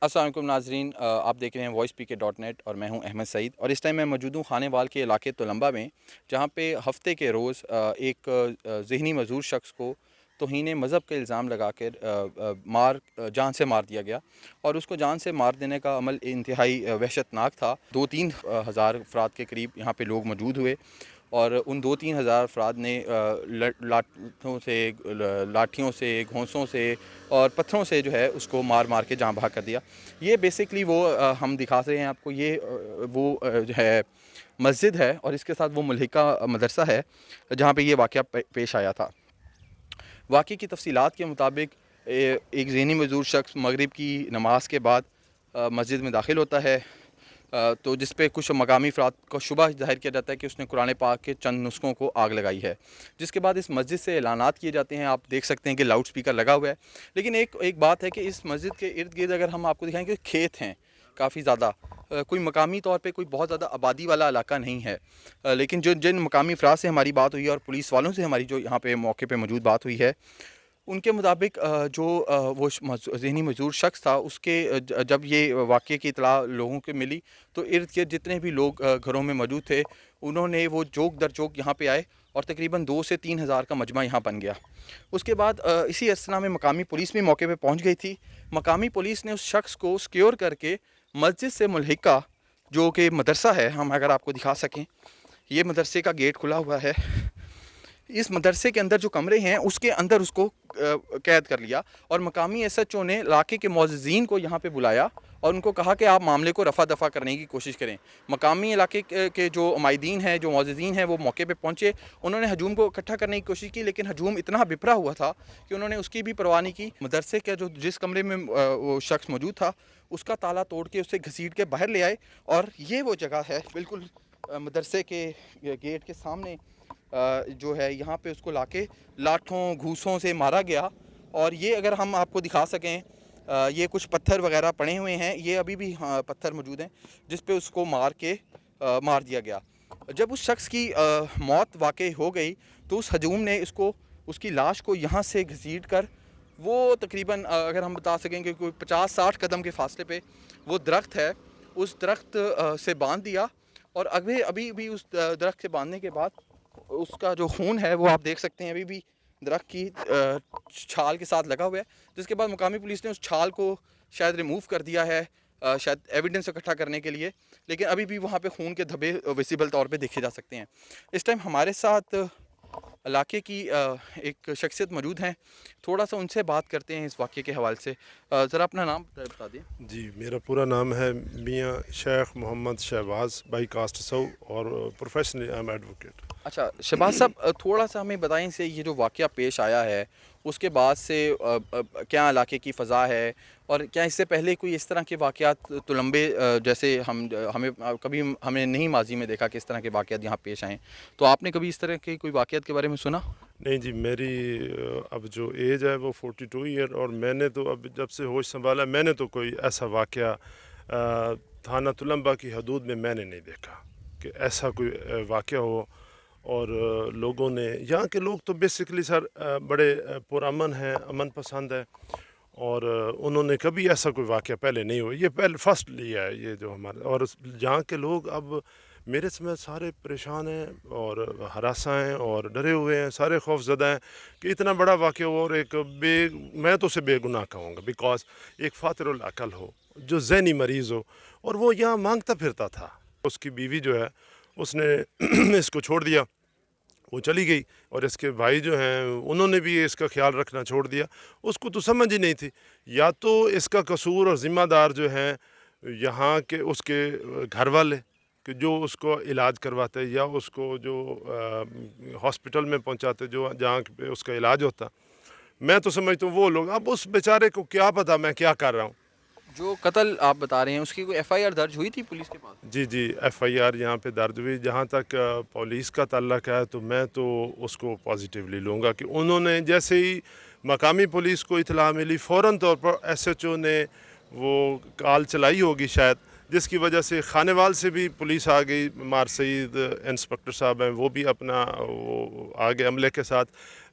अस्सलाम वालेकुम नाज़रीन, आप देख रहे हैं voicepk.net और मैं हूं अहमद सईद। और इस टाइम मैं मौजूद हूं खानेवाल के इलाके तोलंबा में, जहां पे हफ़्ते के रोज़ एक ज़हनी मज़दूर शख्स को तौहीन मज़हब का इल्ज़ाम लगा कर जान से मार दिया गया। और उसको जान से मार देने का अमल इंतहाई वहशतनाक था। 2-3 हज़ार अफराद के करीब यहाँ पे लोग मौजूद हुए और उन 2-3 हज़ार अफराद ने लाठियों से, घोंसों से और पत्थरों से जो है उसको मार मार के जाँ बहक कर दिया। ये बेसिकली वो हम दिखा रहे हैं आपको, ये जो है मस्जिद है और इसके साथ वो मुल्हिका मदरसा है जहाँ पे ये वाक़या पेश आया था। वाक़ये की तफ़सीलात के मुताबिक एक ज़हनी मज़दूर शख्स मगरिब की नमाज के बाद मस्जिद में दाखिल होता है, तो जिस पे कुछ मकामी अफराद को शुबा ज़ाहिर किया जाता है कि उसने कुरान पाक के चंद नुस्ख़ों को आग लगाई है। जिसके बाद इस मस्जिद से ऐलानात किए जाते हैं। आप देख सकते हैं कि लाउड स्पीकर लगा हुआ है। लेकिन एक बात है कि इस मस्जिद के इर्द गिर्द अगर हम आपको दिखाएँ कि खेत हैं काफ़ी ज़्यादा, कोई मकामी तौर पे कोई बहुत ज़्यादा आबादी वाला इलाका नहीं है। लेकिन जिन मकामी अफराद से हमारी बात हुई है और पुलिस वालों से हमारी जो यहाँ पे मौके पे मौजूद बात हुई है, उनके मुताबिक वो ज़हनी मज़दूर शख्स था, उसके जब ये वाक़ये की इत्तला लोगों को मिली तो इर्द-गिर्द जितने भी लोग घरों में मौजूद थे, उन्होंने वो चौक दर चौक यहाँ पे आए और तकरीबन 2 से 3 हज़ार का मजमा यहाँ बन गया। उसके बाद इसी अस्थना में मकामी पुलिस भी मौके पे पहुँच गई थी। मकामी पुलिस ने उस शख्स को सिक्योर करके मस्जिद से मुल्हिका जो कि मदरसा है, हम अगर आपको दिखा सकें, ये मदरसे का गेट खुला हुआ है। इस मदरसे के अंदर जो कमरे हैं उसके अंदर उसको कैद कर लिया और मकामी एसएचओ ने इलाके के मौज़िज़ीन को यहाँ पे बुलाया और उनको कहा कि आप मामले को रफ़ा दफ़ा करने की कोशिश करें। मकामी इलाके के जो उमाइदीन हैं, जो मौज़िज़ीन हैं, वो मौके पे पहुँचे। उन्होंने हजूम को इकट्ठा करने की कोशिश की, लेकिन हजूम इतना बिखरा हुआ था कि उन्होंने उसकी भी परवाह नहीं की। मदरसे का जिस कमरे में वो शख्स मौजूद था, उसका ताला तोड़ के उसे घसीट के बाहर ले आए। और ये वो जगह है बिल्कुल मदरसे के गेट के सामने, जो है यहाँ पे उसको लाके लाठों घूसों से मारा गया। और ये अगर हम आपको दिखा सकें, ये कुछ पत्थर वगैरह पड़े हुए हैं, ये अभी भी पत्थर मौजूद हैं जिस पे उसको मार दिया गया। जब उस शख्स की मौत वाक़ई हो गई तो उस हजूम ने उसकी लाश को यहाँ से घसीट कर वो तकरीबन अगर हम बता सकें कि कोई 50-60 कदम के फासले पे वो दरख्त है, उस दरख्त से बांध दिया। और अभी भी उस दरख्त से बांधने के बाद उसका जो खून है वो आप देख सकते हैं अभी भी दरख्त की छाल के साथ लगा हुआ है। जिसके बाद मुकामी पुलिस ने उस छाल को शायद रिमूव कर दिया है, शायद एविडेंस इकट्ठा करने के लिए, लेकिन अभी भी वहाँ पे खून के धब्बे विजिबल तौर पे देखे जा सकते हैं। इस टाइम हमारे साथ इलाके की एक शख्सियत मौजूद हैं, थोड़ा सा उनसे बात करते हैं इस वाक़ये के हवाले से। ज़रा अपना नाम बता दें। जी, मेरा पूरा नाम है मियाँ शेख मोहम्मद शहबाज बाई कास्ट सऊ और प्रोफेशनली आई एम एडवोकेट। अच्छा शहबाज साहब, थोड़ा सा हमें बताएं से ये जो वाक़या पेश आया है उसके बाद से क्या इलाके की फ़ज़ा है, और क्या इससे पहले कोई इस तरह के वाक़यात तोलंबे जैसे कभी हमने नहीं माजी में देखा कि इस तरह के वाक़यात यहाँ पेश आएँ, तो आपने कभी इस तरह के कोई वाक़यात के बारे में सुना? नहीं जी, मेरी अब जो एज है वो 42 ईयर, और मैंने तो अब जब से होश संभाला मैंने तो कोई ऐसा वाक़या थाना तुलंबा की हदूद में मैंने नहीं देखा कि ऐसा कोई वाक़या हो। और लोगों ने, यहाँ के लोग तो बेसिकली सर बड़े पुरअमन हैं, अमन पसंद है, और उन्होंने कभी ऐसा कोई वाक़या पहले नहीं हुआ, ये पहले फर्स्ट लिया है ये जो हमारा। और यहाँ के लोग अब मेरे समेत सारे परेशान हैं और हरासा हैं और डरे हुए हैं, सारे खौफज़दा हैं कि इतना बड़ा वाक़या हो और मैं तो उसे बेगुनाह कहूँगा, बिकॉज़ एक फ़ातिरुल अक़ल हो, जो ज़हनी मरीज़ हो, और वो यहाँ मांगता फिरता था। उसकी बीवी जो है उसने इसको छोड़ दिया, वो चली गई, और इसके भाई जो हैं उन्होंने भी इसका ख्याल रखना छोड़ दिया। उसको तो समझ ही नहीं थी, या तो इसका कसूर और ज़िम्मेदार जो हैं यहाँ के उसके घर वाले कि जो उसको इलाज करवाते, या उसको जो हॉस्पिटल में पहुँचाते जो जहाँ पे उसका इलाज होता। मैं तो समझता हूँ वो लोग, अब उस बेचारे को क्या पता मैं क्या कर रहा हूँ। जो कत्ल आप बता रहे हैं उसकी कोई एफआईआर दर्ज हुई थी पुलिस के पास? जी जी, एफआईआर यहाँ पे दर्ज हुई। जहाँ तक पुलिस का ताल्लुक है तो मैं तो उसको पॉजिटिवली लूँगा कि उन्होंने जैसे ही मकामी पुलिस को इत्तला मिली, फ़ौरन तौर पर एसएचओ ने वो कॉल चलाई होगी शायद, जिसकी वजह से खानेवाल से भी पुलिस आ गई। मार सईद इंस्पेक्टर साहब हैं, वो भी अपना वो आगे अमले के साथ।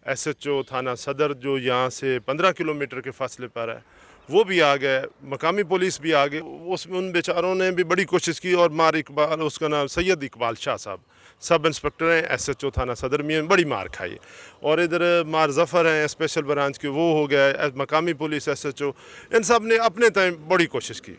एसएचओ थाना सदर जो यहाँ से 15 किलोमीटर के फासले पर है, وہ بھی آ گئے, مقامی پولیس بھی آ گئے. اس میں ان بیچاروں نے بھی بڑی کوشش کی, اور مار اقبال, اس کا نام سید اقبال شاہ صاحب, سب انسپکٹر ہیں SHO تھانہ صدر میں, بڑی مار کھائی. اور ادھر مار ظفر ہیں اسپیشل برانچ کے, وہ ہو گئے. مقامی پولیس SHO, ان سب نے اپنے تئیں بڑی کوشش کی,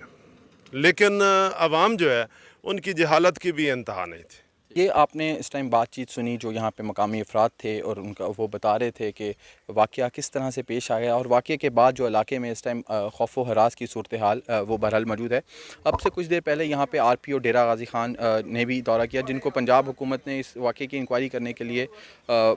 لیکن عوام جو ہے ان کی جہالت کی بھی انتہا نہیں تھی. یہ آپ نے اس ٹائم بات چیت سنی جو یہاں پہ مقامی افراد تھے, اور ان کا وہ بتا رہے تھے کہ واقعہ کس طرح سے پیش آیا, اور واقعے کے بعد جو علاقے میں اس ٹائم خوف و ہراس کی صورتحال وہ بہرحال موجود ہے. اب سے کچھ دیر پہلے یہاں پہ RPO ڈیرہ غازی خان نے بھی دورہ کیا, جن کو پنجاب حکومت نے اس واقعے کی انکوائری کرنے کے لیے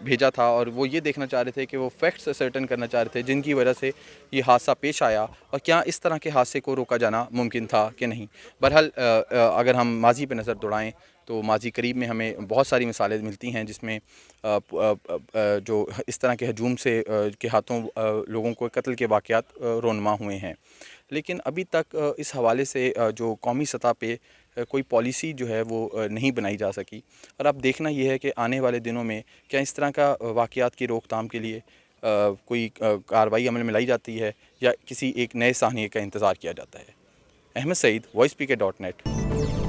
بھیجا تھا, اور وہ یہ دیکھنا چاہ رہے تھے کہ وہ فیکٹس اسرٹن کرنا چاہ رہے تھے جن کی وجہ سے یہ حادثہ پیش آیا, اور کیا اس طرح کے حادثے کو روکا جانا ممکن تھا کہ نہیں. بہرحال اگر ہم ماضی پہ نظر دوڑائیں تو ماضی قریب میں ہمیں بہت ساری مثالیں ملتی ہیں جس میں جو اس طرح کے ہجوم سے کے ہاتھوں لوگوں کو قتل کے واقعات رونما ہوئے ہیں. لیکن ابھی تک اس حوالے سے جو قومی سطح پہ کوئی پالیسی جو ہے وہ نہیں بنائی جا سکی, اور اب دیکھنا یہ ہے کہ آنے والے دنوں میں کیا اس طرح کا واقعات کی روک تھام کے لیے کوئی کارروائی عمل میں لائی جاتی ہے, یا کسی ایک نئے سانحے کا انتظار کیا جاتا ہے. احمد سعید, وائس PK.net.